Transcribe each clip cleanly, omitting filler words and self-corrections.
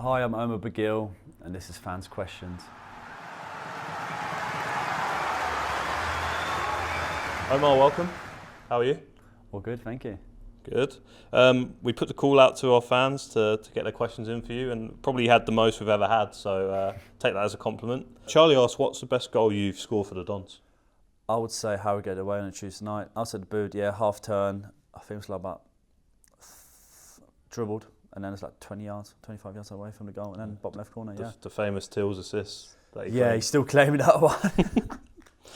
Hi, I'm Omar Bugiel, and this is Fans Questions. Omar, welcome. How are you? All good, thank you. Good. We put the call out to our fans to get their questions in for you, and probably had the most we've ever had, so take that as a compliment. Charlie asked, what's the best goal you've scored for the Dons? I would say Harrogate away on a Tuesday night. Outside the boot, half turn. I think it was like about dribbled, and then it's like 20 yards, 25 yards away from the goal, and then bottom left corner, The famous Tills assist. That he's still claiming that one.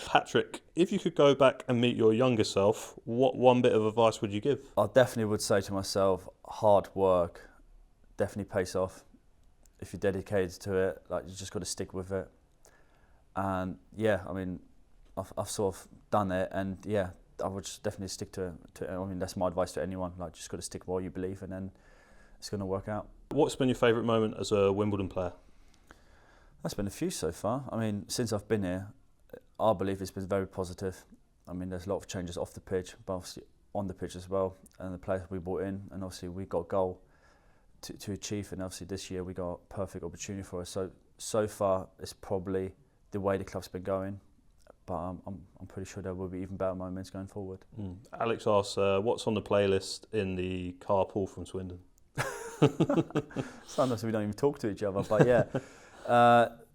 Patrick, if you could go back and meet your younger self, what one bit of advice would you give? I definitely would say to myself, hard work definitely pays off. If you're dedicated to it, like you just got to stick with it. And I've sort of done it, and I would just definitely stick to it. I mean, that's my advice to anyone. Like, just got to stick what you believe, and then it's going to work out. What's been your favourite moment as a Wimbledon player? That's been a few so far. I mean, since I've been here, I believe it's been very positive. I mean, there's a lot of changes off the pitch, but obviously on the pitch as well, and the players we brought in, and obviously we got a goal to achieve, and obviously this year we got a perfect opportunity for us. So far, it's probably the way the club's been going, but I'm pretty sure there will be even better moments going forward. Alex asks, what's on the playlist in the carpool from Swindon? Sometimes we don't even talk to each other, but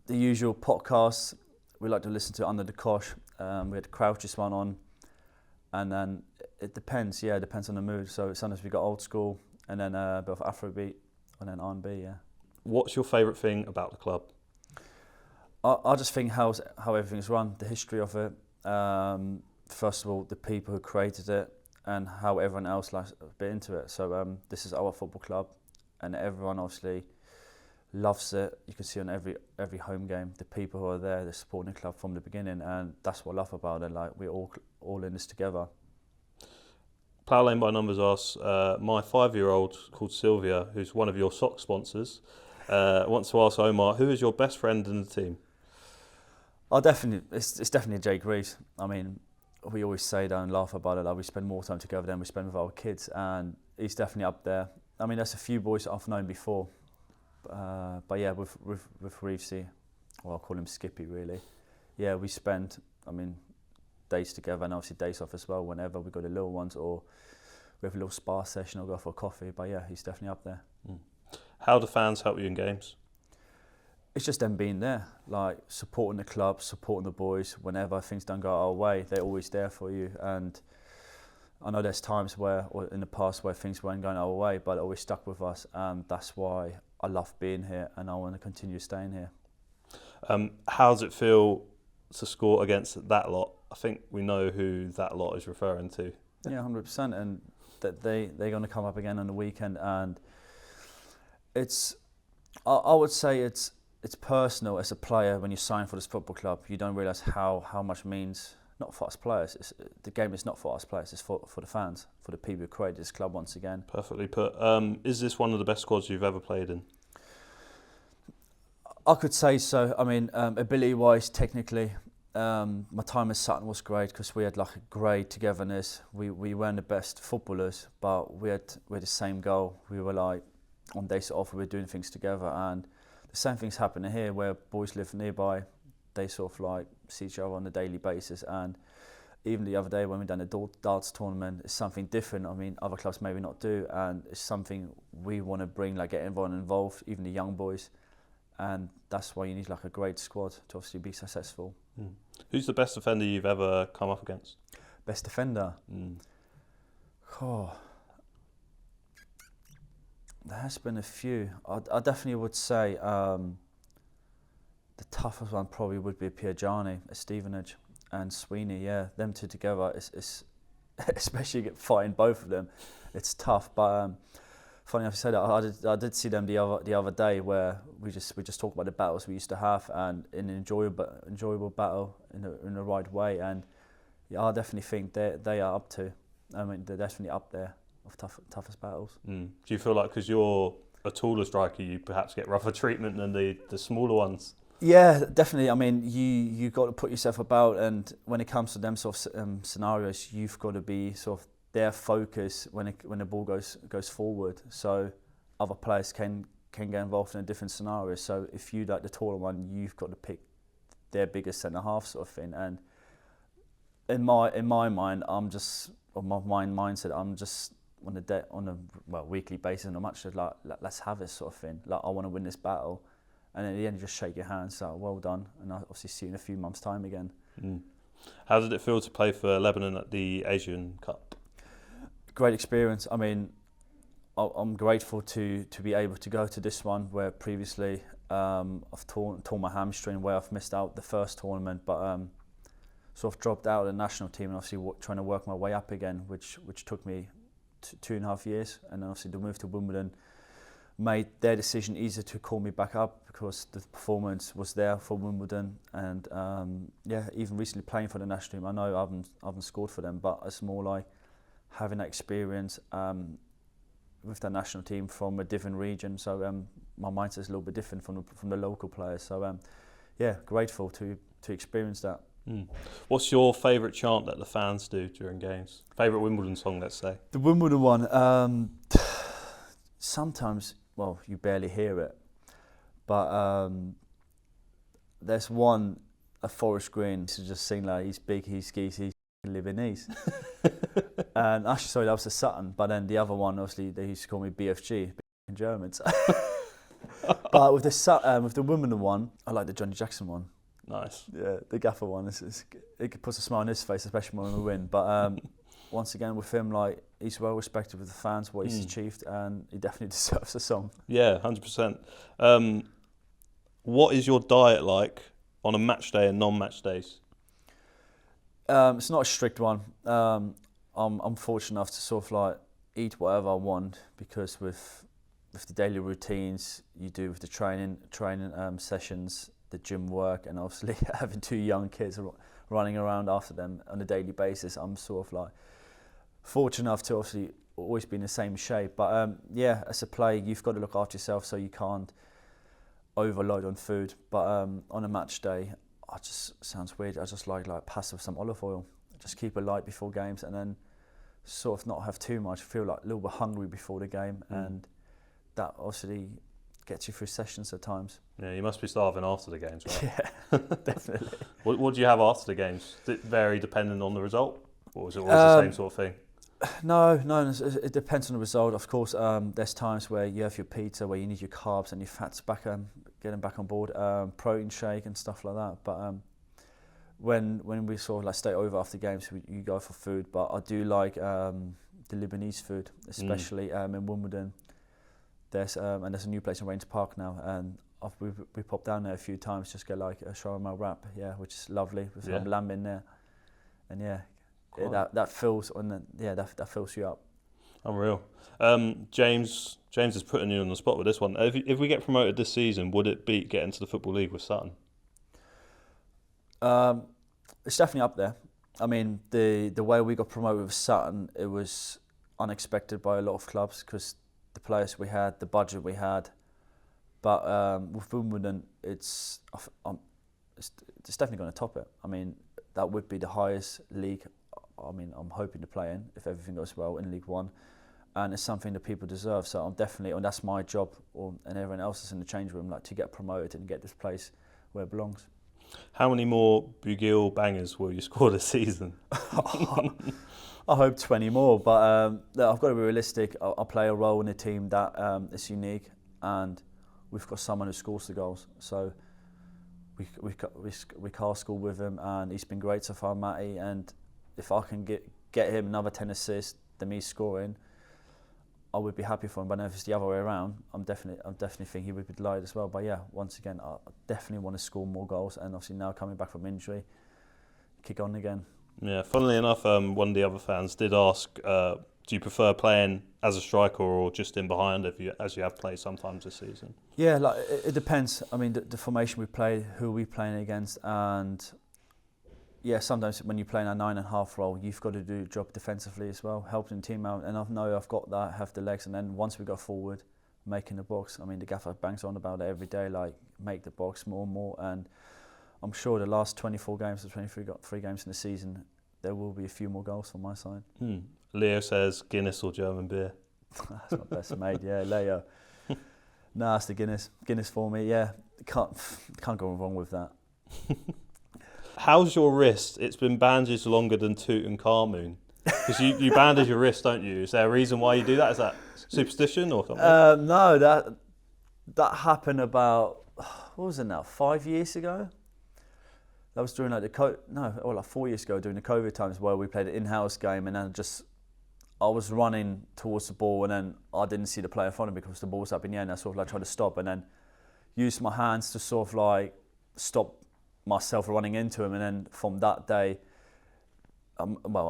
the usual podcasts we like to listen to under the cosh. We had Crouch's one on, and then it depends. It depends on the mood. So sometimes we got old school, and then a bit of Afrobeat, and then R&B. What's your favourite thing about the club? I just think how everything's run, the history of it. First of all, the people who created it, and how everyone else likes a bit into it. So this is our football club, and everyone obviously loves it. You can see on every home game, the people who are there, they're supporting the club from the beginning, and that's what I love about it. Like, we're all in this together. Plough Lane by Numbers asks, my 5-year-old called Sylvia, who's one of your sock sponsors, wants to ask Omar, who is your best friend in the team? It's definitely Jake Reeves. I mean, we always say that and laugh about it. Like, we spend more time together than we spend with our kids, and he's definitely up there. I mean, there's a few boys that I've known before. But with Reevesy, well, I'll call him Skippy really. We spend, days together, and obviously days off as well whenever we got the little ones, or we have a little spa session or go for a coffee. But he's definitely up there. How do fans help you in games? It's just them being there, like supporting the club, supporting the boys. Whenever things don't go our way, they're always there for you. And I know there's times or in the past where things weren't going our way, but it always stuck with us, and that's why I love being here, and I want to continue staying here. How does it feel to score against that lot? I think we know who that lot is referring to. Yeah, 100%, and that they're going to come up again on the weekend, and I would say it's personal as a player. When you sign for this football club, you don't realise how much it means. Not for us players. The game is not for us players. It's for the fans, for the people who created this club once again. Perfectly put. Is this one of the best squads you've ever played in? I could say so. I mean, ability-wise, technically, my time at Sutton was great because we had like a great togetherness. We weren't the best footballers, but we had the same goal. We were like, on days off, we were doing things together, and the same things happening here where boys live nearby. They sort of like see each other on a daily basis, and even the other day when we done the darts tournament, it's something different. I mean, other clubs maybe not do, and it's something we want to bring, like get everyone involved, even the young boys, and that's why you need like a great squad to obviously be successful. Who's the best defender you've ever come up against? Best defender? There has been a few. I definitely would say the toughest one probably would be Piergiani at Stevenage and Sweeney. Them two together, it's especially fighting both of them, it's tough. But funny enough you said that, I did see them the other day where we just talked about the battles we used to have, and in an enjoyable battle in the right way. And I definitely think they are up to. I mean, they're definitely up there of toughest battles. Do you feel like because you're a taller striker, you perhaps get rougher treatment than the smaller ones? Yeah, definitely. I mean, you got to put yourself about, and when it comes to them sort of scenarios, you've got to be sort of their focus when the ball goes forward. So other players can can get involved in a different scenario. So if you like the taller one, you've got to pick their biggest centre half sort of thing. And in my mind, I'm just on my mindset. I'm just on a weekly basis, and I'm actually like, let's have this sort of thing. Like, I want to win this battle, and at the end, you just shake your hands. So well done, and I'll obviously see you in a few months' time again. How did it feel to play for Lebanon at the Asian Cup? Great experience. I mean, I'm grateful to be able to go to this one, where previously I've torn my hamstring, where I've missed out the first tournament, but sort of dropped out of the national team, and obviously trying to work my way up again, which took me 2.5 years, and then obviously the move to Wimbledon made their decision easier to call me back up, because the performance was there for Wimbledon. And even recently playing for the national team, I know I haven't scored for them, but it's more like having that experience with the national team from a different region. So my mindset is a little bit different from the local players. So grateful to experience that. What's your favourite chant that the fans do during games? Favourite Wimbledon song, let's say? The Wimbledon one, sometimes, well, you barely hear it, but there's one at Forest Green to just sing like, he's big, he's skis, he's Lebanese. And actually, sorry, that was the Sutton, but then the other one, obviously, they used to call me BFG, in Germans. But with the Wimbledon one, I like the Johnny Jackson one. Nice. Yeah, the Gaffer one, it puts a smile on his face, especially when we win. But once again, with him, like, he's well respected with the fans, what he's achieved, and he definitely deserves a song. Yeah, 100%. What is your diet like on a match day and non-match days? It's not a strict one. I'm fortunate enough to sort of like eat whatever I want, because with the daily routines you do with the training sessions, the gym work, and obviously having 2 young kids running around after them on a daily basis, I'm sort of like fortunate enough to obviously always be in the same shape. But as a player, you've got to look after yourself, so you can't overload on food. But on a match day, sounds weird, I just like pasta with some olive oil. Just keep it light before games, and then sort of not have too much. Feel like a little bit hungry before the game, and that obviously gets you through sessions at times. Yeah, you must be starving after the games, right? Yeah, definitely. What do you have after the games? Does it vary depending on the result, or is it always the same sort of thing? No, it depends on the result. Of course, there's times where you have your pizza, where you need your carbs and your fats back, getting back on board, protein shake and stuff like that. But when we sort of like stay over after games, you go for food. But I do like the Lebanese food, especially in Wimbledon. There's a new place in Rains Park now, and we popped down there a few times, just get like a shawarma wrap, which is lovely with some lamb in there, and that fills that fills you up. Unreal. James is putting you on the spot with this one. If we get promoted this season, would it beat getting to the Football League with Sutton? It's definitely up there. I mean, the way we got promoted with Sutton, it was unexpected by a lot of clubs, because the players we had, the budget we had. But with Wimbledon, it's definitely going to top it. I mean, that would be the highest league. I mean, I'm hoping to play in, if everything goes well, in League One, and it's something that people deserve. So I'm definitely, and that's my job, and everyone else is in the change room, like, to get promoted and get this place where it belongs. How many more Bugiel bangers will you score this season? I hope 20 more, but I've got to be realistic. I play a role in a team that is unique, and we've got someone who scores the goals. So we can't score with him, and he's been great so far, Matty. And if I can get him another 10 assists than me scoring, I would be happy for him. But if it's the other way around, I'm definitely think he would be delighted as well. But yeah, once again, I definitely want to score more goals, and obviously now coming back from injury, kick on again. Yeah, funnily enough, one of the other fans did ask, do you prefer playing as a striker or just in behind, as you have played sometimes this season? Yeah, like it depends. I mean, the formation we play, who we playing against, and yeah, sometimes when you play in a 9.5 role, you've got to do your job defensively as well, helping the team out. And I know I've got that, have the legs, and then once we go forward, making the box. I mean, the gaffer bangs on about it every day, like, make the box more and more. And I'm sure the last 24 games or 23 games in the season, there will be a few more goals from my side. Leo says Guinness or German beer. That's my best mate, yeah, Leo. Nah, it's the Guinness for me. Yeah, can't go wrong with that. How's your wrist? It's been bandaged longer than Tutankhamun. Because you bandage your wrist, don't you? Is there a reason why you do that? Is that superstition or something? No, that happened about, what was it now, 5 years ago? That was during like 4 years ago, during the COVID times, where we played an in-house game, and then I was running towards the ball, and then I didn't see the player in front of me because the ball was up in the air, and I sort of like tried to stop, and then used my hands to sort of like stop myself running into him, and then from that day, I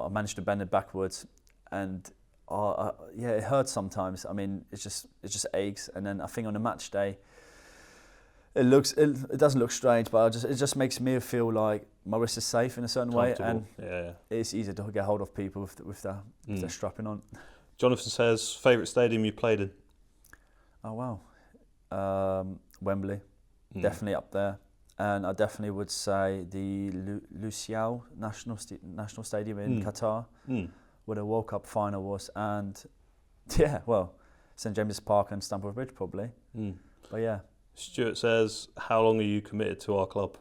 managed to bend it backwards, and it hurts sometimes. I mean, it just aches, and then I think on a match day, it doesn't look strange, but it just makes me feel like my wrist is safe in a certain way, and it's easier to get hold of people with their strapping on. Jonathan says, favourite stadium you played in? Oh wow, Wembley, definitely up there, and I definitely would say the Lusail National Stadium in Qatar, where the World Cup final was, and St James's Park and Stamford Bridge probably, but yeah. Stuart says, how long are you committed to our club?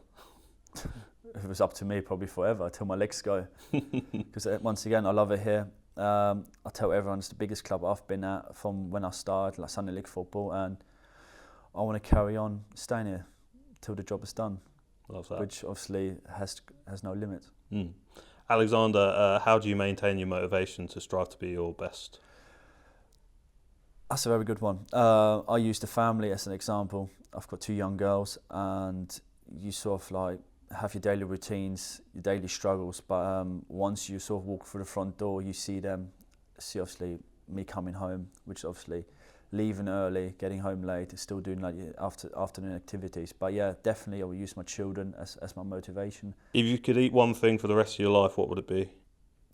If it was up to me, probably forever, till my legs go. Because once again, I love it here. I tell everyone it's the biggest club I've been at from when I started, like Sunday League football, and I want to carry on staying here till the job is done. Love that. Which obviously has no limit. Alexander, how do you maintain your motivation to strive to be your best? That's a very good one. I use the family as an example. I've got 2 young girls, and you sort of like have your daily routines, your daily struggles, but once you sort of walk through the front door, you see obviously me coming home, which is obviously leaving early, getting home late, still doing like afternoon activities. But yeah, definitely I will use my children as my motivation. If you could eat one thing for the rest of your life, what would it be?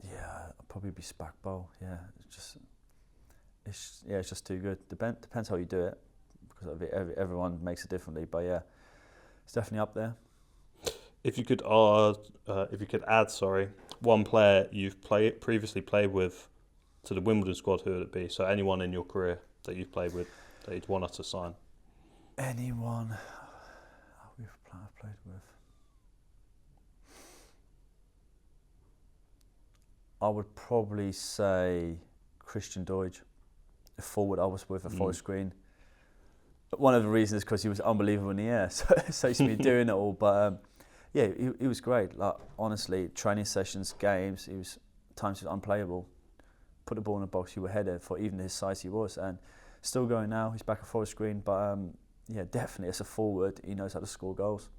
Yeah, it'd probably be spag bowl. Yeah, it's just too good. Depends how you do it, because everyone makes it differently. But yeah, it's definitely up there. If you could add, one player you've previously played with to the Wimbledon squad, who would it be? So anyone in your career that you've played with that you'd want us to sign? Anyone I've played with? I would probably say Christian Deutsch, a forward I was with at Forest Green. One of the reasons is because he was unbelievable in the air, so he's been doing it all. But he was great. Like honestly, training sessions, games, times he was unplayable. Put the ball in the box, you were headed for even his size he was, and still going now. He's back at Forest Green, but definitely as a forward, he knows how to score goals.